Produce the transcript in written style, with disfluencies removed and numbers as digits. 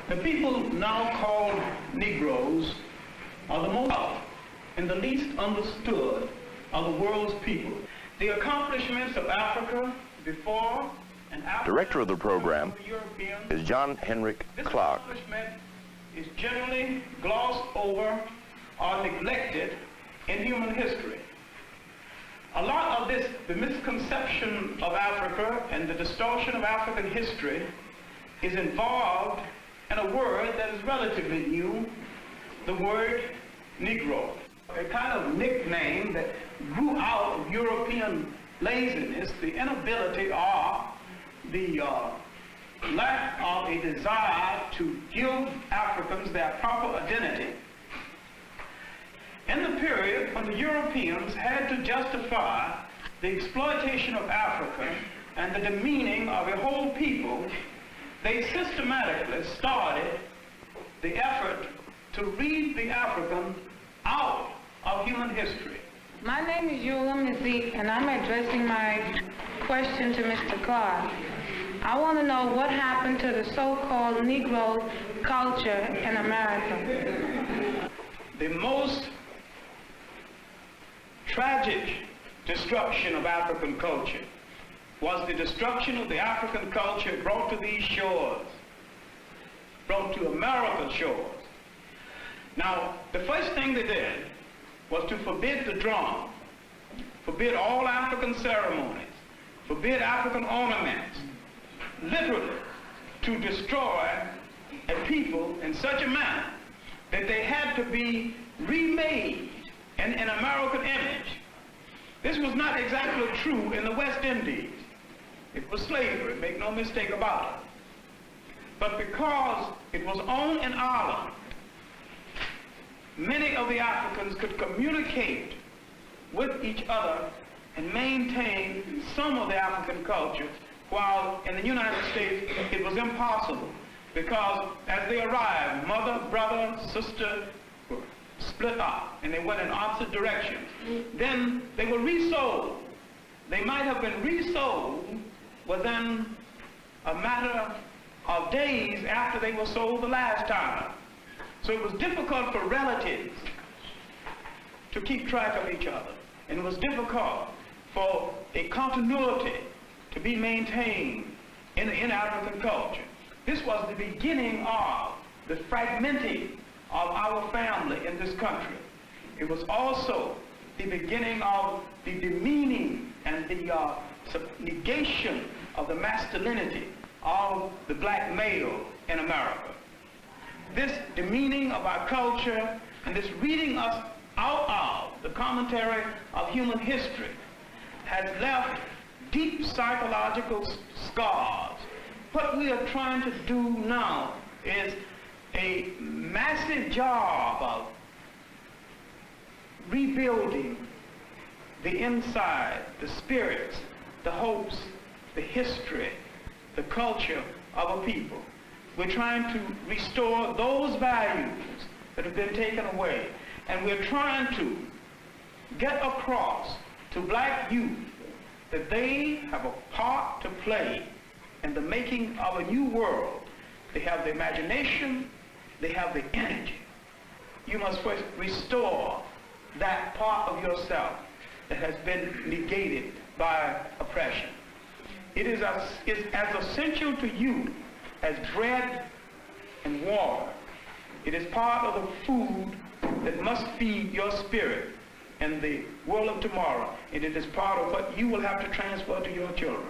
The people now called Negroes are the most and the least understood of the world's people. The accomplishments of Africa before and after... Director of the program is John Henrik Clarke. This accomplishment is generally glossed over or neglected in human history. A lot of this, the misconception of Africa and the distortion of African history is involved in a word that is relatively new, the word Negro. A kind of nickname that grew out of European laziness, the inability or the lack of a desire to give Africans their proper identity. In the period when the Europeans had to justify the exploitation of Africa and the demeaning of a whole people, they systematically started the effort to read the African out of human history. My name is Eula Mizzi, and I'm addressing my question to Mr. Clarke. I want to know what happened to the so-called Negro culture in America. The most tragic destruction of African culture was the destruction of the African culture brought to these shores, brought to America's shores. Now, the first thing they did was to forbid the drum, forbid all African ceremonies, forbid African ornaments, literally to destroy a people in such a manner that they had to be remade in an American image. This was not exactly true in the West Indies. It was slavery, make no mistake about it. But because it was owned in Ireland, many of the Africans could communicate with each other and maintain some of the African culture, while in the United States it was impossible, because as they arrived, mother, brother, sister were split up and they went in opposite directions. Then they were resold. They might have been resold within a matter of days after they were sold the last time. So it was difficult for relatives to keep track of each other. And it was difficult for a continuity to be maintained in African culture. This was the beginning of the fragmenting of our family in this country. It was also the beginning of the demeaning and the negation of the masculinity of the black male in America. This demeaning of our culture and this reading us out of the commentary of human history has left deep psychological scars. What we are trying to do now is a massive job of rebuilding the inside, the spirits, the hopes, the history, the culture of a people. We're trying to restore those values that have been taken away. And we're trying to get across to black youth that they have a part to play in the making of a new world. They have the imagination, they have the energy. You must first restore that part of yourself that has been negated by oppression. It is as essential to you as bread and water. It is part of the food that must feed your spirit in the world of tomorrow. And it is part of what you will have to transfer to your children.